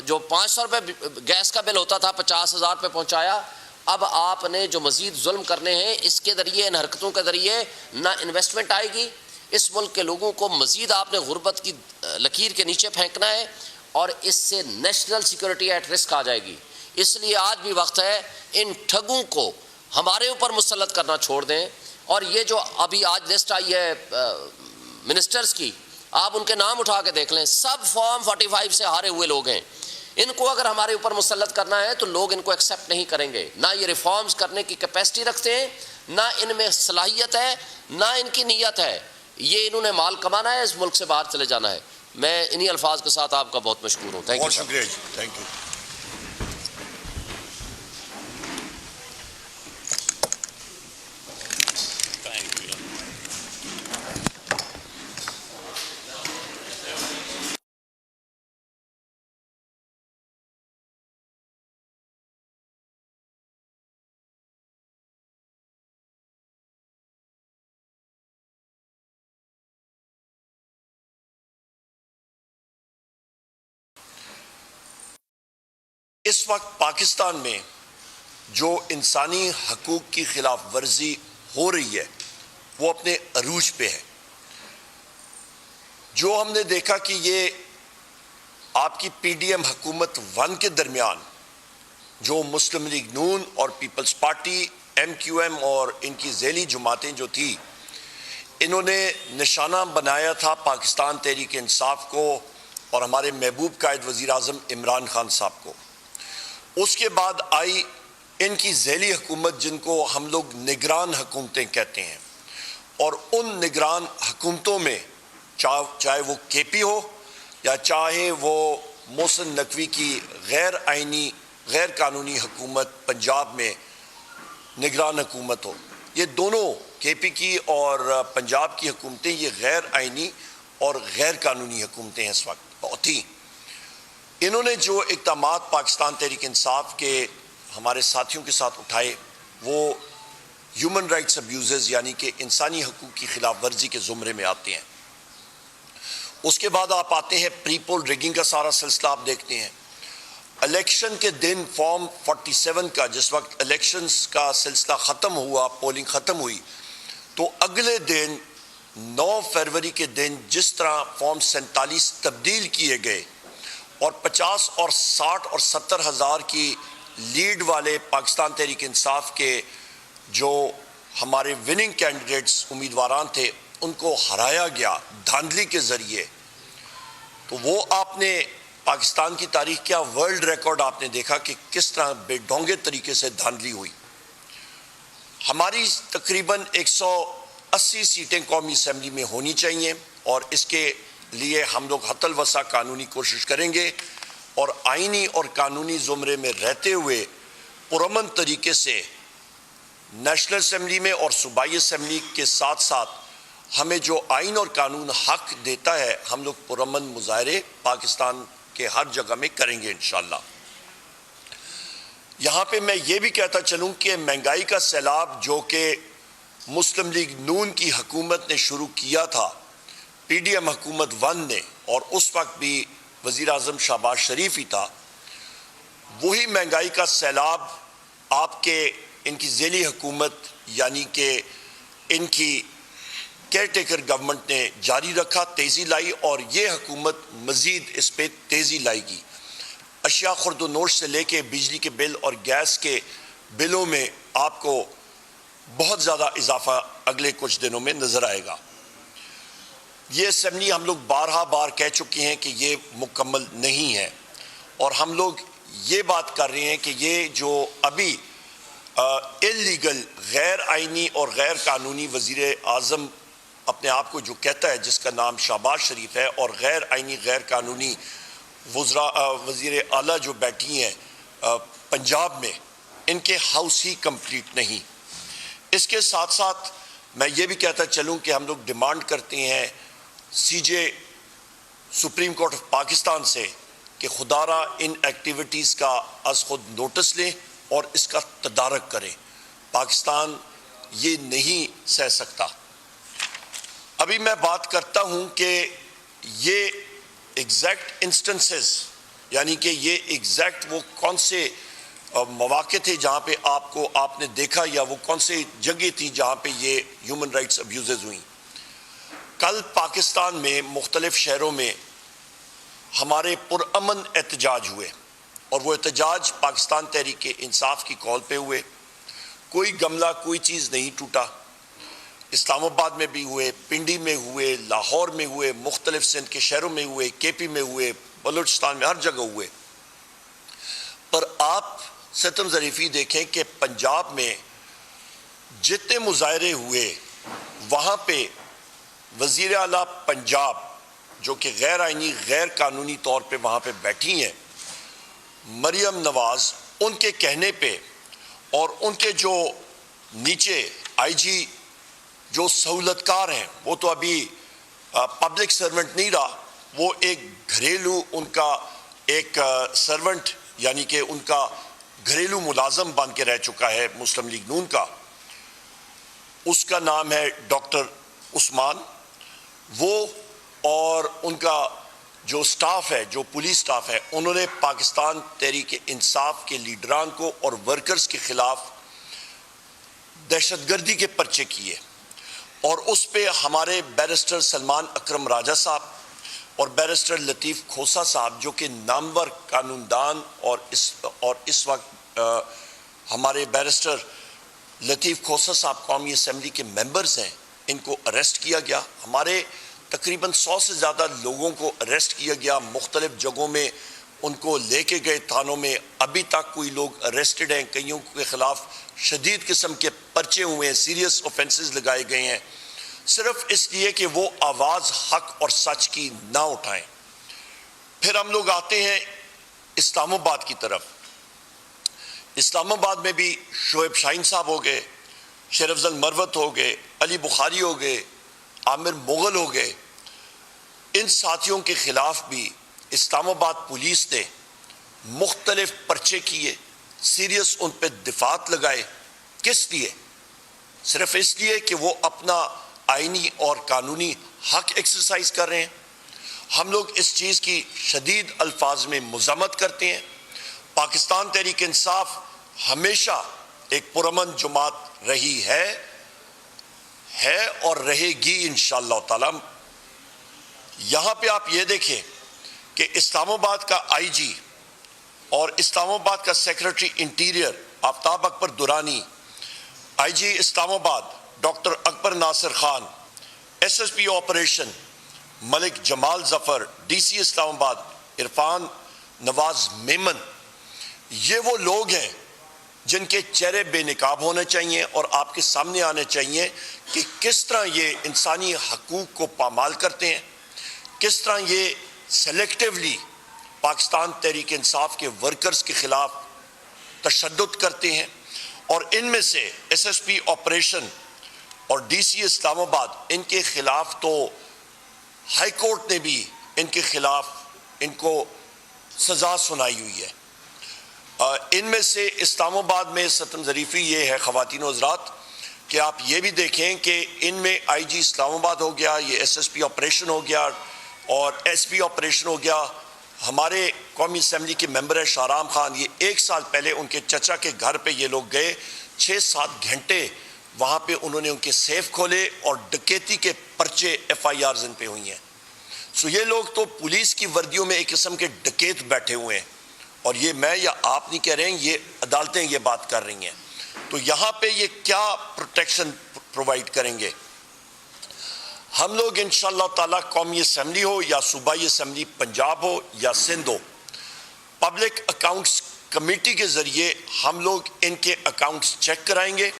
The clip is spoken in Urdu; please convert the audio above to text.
جو 500 روپے گیس کا بل ہوتا تھا 50,000 پہ پہنچایا. اب آپ نے جو مزید ظلم کرنے ہیں اس کے ذریعے، ان حرکتوں کے ذریعے نہ انویسٹمنٹ آئے گی، اس ملک کے لوگوں کو مزید آپ نے غربت کی لکیر کے نیچے پھینکنا ہے، اور اس سے نیشنل سیکورٹی ایٹ رسک آ جائے گی. اس لیے آج بھی وقت ہے ان ٹھگوں کو ہمارے اوپر مسلط کرنا چھوڑ دیں. اور یہ جو ابھی آج لسٹ آئی ہے منسٹرز کی، آپ ان کے نام اٹھا کے دیکھ لیں، سب فارم 45 سے ہارے ہوئے لوگ ہیں. ان کو اگر ہمارے اوپر مسلط کرنا ہے تو لوگ ان کو ایکسیپٹ نہیں کریں گے. نہ یہ ریفارمز کرنے کی کیپیسٹی رکھتے ہیں، نہ ان میں صلاحیت ہے، نہ ان کی نیت ہے. یہ انہوں نے مال کمانا ہے، اس ملک سے باہر چلے جانا ہے. میں انہی الفاظ کے ساتھ آپ کا بہت مشکور ہوں. Thank you. بہت شکریہ جی، تھینک یو. اس وقت پاکستان میں جو انسانی حقوق کی خلاف ورزی ہو رہی ہے وہ اپنے عروج پہ ہے. جو ہم نے دیکھا کہ یہ آپ کی پی ڈی ایم حکومت 1 کے درمیان جو مسلم لیگ نون اور Peoples Party M Q M اور ان کی ذیلی جماعتیں جو تھی، انہوں نے نشانہ بنایا تھا پاکستان تحریک انصاف کو اور ہمارے محبوب قائد وزیر اعظم عمران خان صاحب کو. اس کے بعد آئی ان کی ذیلی حکومت جن کو ہم لوگ نگران حکومتیں کہتے ہیں، اور ان نگران حکومتوں میں چاہے وہ کے پی ہو یا چاہے وہ محسن نقوی کی غیر آئینی غیر قانونی حکومت پنجاب میں نگران حکومت ہو، یہ دونوں کے پی کی اور پنجاب کی حکومتیں یہ غیر آئینی اور غیر قانونی حکومتیں ہیں اس وقت تھیں. انہوں نے جو اقدامات پاکستان تحریک انصاف کے ہمارے ساتھیوں کے ساتھ اٹھائے وہ ہیومن رائٹس ابیوزز یعنی کہ انسانی حقوق کی خلاف ورزی کے زمرے میں آتے ہیں. اس کے بعد آپ آتے ہیں پری پول ریگنگ کا سارا سلسلہ آپ دیکھتے ہیں. الیکشن کے دن فارم 47 کا جس وقت الیکشنز کا سلسلہ ختم ہوا، پولنگ ختم ہوئی، تو اگلے دن 9 فروری کے دن جس طرح فارم 47 تبدیل کیے گئے اور 50 اور 60 اور 70 ہزار کی لیڈ والے پاکستان تحریک انصاف کے جو ہمارے وننگ کینڈیڈیٹس امیدواران تھے ان کو ہرایا گیا دھاندلی کے ذریعے، تو وہ آپ نے پاکستان کی تاریخ کیا ورلڈ ریکارڈ آپ نے دیکھا کہ کس طرح بے ڈھونگے طریقے سے دھاندلی ہوئی. ہماری تقریباً 180 سیٹیں قومی اسمبلی میں ہونی چاہیے، اور اس کے لیے ہم لوگ حتی الوسع قانونی کوشش کریں گے، اور آئینی اور قانونی زمرے میں رہتے ہوئے پرامن طریقے سے نیشنل اسمبلی میں اور صوبائی اسمبلی کے ساتھ ساتھ ہمیں جو آئین اور قانون حق دیتا ہے ہم لوگ پرامن مظاہرے پاکستان کے ہر جگہ میں کریں گے انشاءاللہ. یہاں پہ میں یہ بھی کہتا چلوں کہ مہنگائی کا سیلاب جو کہ مسلم لیگ نون کی حکومت نے شروع کیا تھا، پی ڈی ایم حکومت 1 نے، اور اس وقت بھی وزیر اعظم شہباز شریف ہی تھا، وہی مہنگائی کا سیلاب آپ کے ان کی ذیلی حکومت یعنی کہ ان کی کیئر ٹیکر گورنمنٹ نے جاری رکھا، تیزی لائی، اور یہ حکومت مزید اس پہ تیزی لائے گی. اشیاء خرد و نوش سے لے کے بجلی کے بل اور گیس کے بلوں میں آپ کو بہت زیادہ اضافہ اگلے کچھ دنوں میں نظر آئے گا. یہ اسمبلی ہم لوگ بارہا بار کہہ چکے ہیں کہ یہ مکمل نہیں ہے، اور ہم لوگ یہ بات کر رہے ہیں کہ یہ جو ابھی اللیگل غیر آئینی اور غیر قانونی وزیر اعظم اپنے آپ کو جو کہتا ہے جس کا نام شہباز شریف ہے، اور غیر آئینی غیر قانونی وزیر اعلیٰ جو بیٹھی ہیں پنجاب میں، ان کے ہاؤس ہی کمپلیٹ نہیں. اس کے ساتھ ساتھ میں یہ بھی کہتا چلوں کہ ہم لوگ ڈیمانڈ کرتے ہیں سی جے سپریم کورٹ آف پاکستان سے کہ خدا را ان ایکٹیویٹیز کا از خود نوٹس لیں اور اس کا تدارک کریں. پاکستان یہ نہیں سہ سکتا. ابھی میں بات کرتا ہوں کہ یہ ایگزیکٹ انسٹنسز یعنی کہ یہ ایگزیکٹ وہ کون سے مواقع تھے جہاں پہ آپ نے دیکھا یا وہ کون سے جگہ تھی جہاں پہ یہ ہیومن رائٹس ابیوزز ہوئیں. کل پاکستان میں مختلف شہروں میں ہمارے پرامن احتجاج ہوئے اور وہ احتجاج پاکستان تحریک انصاف کی کال پہ ہوئے. کوئی گملہ کوئی چیز نہیں ٹوٹا. اسلام آباد میں بھی ہوئے, پنڈی میں ہوئے, لاہور میں ہوئے, مختلف سندھ کے شہروں میں ہوئے, کے پی میں ہوئے, بلوچستان میں, ہر جگہ ہوئے. پر آپ ستم ظریفی دیکھیں کہ پنجاب میں جتنے مظاہرے ہوئے وہاں پہ وزیر اعلیٰ پنجاب جو کہ غیر آئینی غیر قانونی طور پہ وہاں پہ بیٹھی ہیں, مریم نواز, ان کے کہنے پہ اور ان کے جو نیچے آئی جی جو سہولت کار ہیں, وہ تو ابھی پبلک سرونٹ نہیں رہا, وہ ایک گھریلو ان کا ایک سرونٹ یعنی کہ ان کا گھریلو ملازم بن کے رہ چکا ہے مسلم لیگ نون کا. اس کا نام ہے ڈاکٹر عثمان. وہ اور ان کا جو سٹاف ہے, جو پولیس سٹاف ہے, انہوں نے پاکستان تحریک انصاف کے لیڈران کو اور ورکرز کے خلاف دہشت گردی کے پرچے کیے اور اس پہ ہمارے بیرسٹر سلمان اکرم راجہ صاحب اور بیرسٹر لطیف کھوسا صاحب جو کہ نامور قانون دان اور اس وقت ہمارے بیرسٹر لطیف کھوسا صاحب قومی اسمبلی کے ممبرز ہیں, ان کو اریسٹ کیا گیا. ہمارے تقریباً 100 سے زیادہ لوگوں کو اریسٹ کیا گیا, مختلف جگہوں میں ان کو لے کے گئے تھانوں میں. ابھی تک کوئی لوگ اریسٹڈ ہیں, کئیوں کے خلاف شدید قسم کے پرچے ہوئے ہیں, سیریس اوفینسز لگائے گئے ہیں, صرف اس لیے کہ وہ آواز حق اور سچ کی نہ اٹھائیں. پھر ہم لوگ آتے ہیں اسلام آباد کی طرف. اسلام آباد میں بھی شعیب شاہین صاحب ہو گئے, شیر افضل مروت ہو گئے, علی بخاری ہو گئے, عامر مغل ہو گئے. ان ساتھیوں کے خلاف بھی اسلام آباد پولیس نے مختلف پرچے کیے, سیریس ان پہ دفعات لگائے. کس لیے؟ صرف اس لیے کہ وہ اپنا آئینی اور قانونی حق ایکسرسائز کر رہے ہیں. ہم لوگ اس چیز کی شدید الفاظ میں مذمت کرتے ہیں. پاکستان تحریک انصاف ہمیشہ ایک پرامن جماعت رہی ہے اور رہے گی انشاءاللہ تعالی. یہاں پہ آپ یہ دیکھیں کہ اسلام آباد کا آئی جی اور اسلام آباد کا secretary interior Aftab Akbar Durrani, I G Islamabad doctor Akbar Nasir Khan, S S P operation Malik Jamal Zafar, D C Islamabad Irfan نواز میمن, یہ وہ لوگ ہیں جن کے چہرے بے نقاب ہونے چاہیے اور آپ کے سامنے آنے چاہیے کہ کس طرح یہ انسانی حقوق کو پامال کرتے ہیں, کس طرح یہ سلیکٹیولی پاکستان تحریک انصاف کے ورکرز کے خلاف تشدد کرتے ہیں. اور ان میں سے ایس ایس پی آپریشن اور ڈی سی اسلام آباد, ان کے خلاف تو ہائی کورٹ نے بھی ان کے خلاف ان کو سزا سنائی ہوئی ہے. ان میں سے اسلام آباد میں ستم ظریفی یہ ہے خواتین و حضرات کہ آپ یہ بھی دیکھیں کہ ان میں آئی جی اسلام آباد ہو گیا, یہ ایس ایس پی آپریشن ہو گیا اور ایس پی آپریشن ہو گیا. ہمارے قومی اسمبلی کے ممبر ہیں شاہرام خان, یہ 1 سال پہلے ان کے چچا کے گھر پہ یہ لوگ گئے, 6-7 گھنٹے وہاں پہ انہوں نے ان کے سیف کھولے اور ڈکیتی کے پرچے ایف آئی آرز ان پہ ہوئی ہیں. سو یہ لوگ تو پولیس کی وردیوں میں ایک قسم کے ڈکیت بیٹھے ہوئے ہیں, اور یہ میں یا آپ نہیں کہہ رہے ہیں, یہ عدالتیں یہ بات کر رہی ہیں. تو یہاں پہ یہ کیا پروٹیکشن پرووائڈ کریں گے؟ ہم لوگ انشاءاللہ تعالیٰ قومی اسمبلی ہو یا صوبائی اسمبلی پنجاب ہو یا سندھ ہو, پبلک اکاؤنٹس کمیٹی کے ذریعے ہم لوگ ان کے اکاؤنٹس چیک کرائیں گے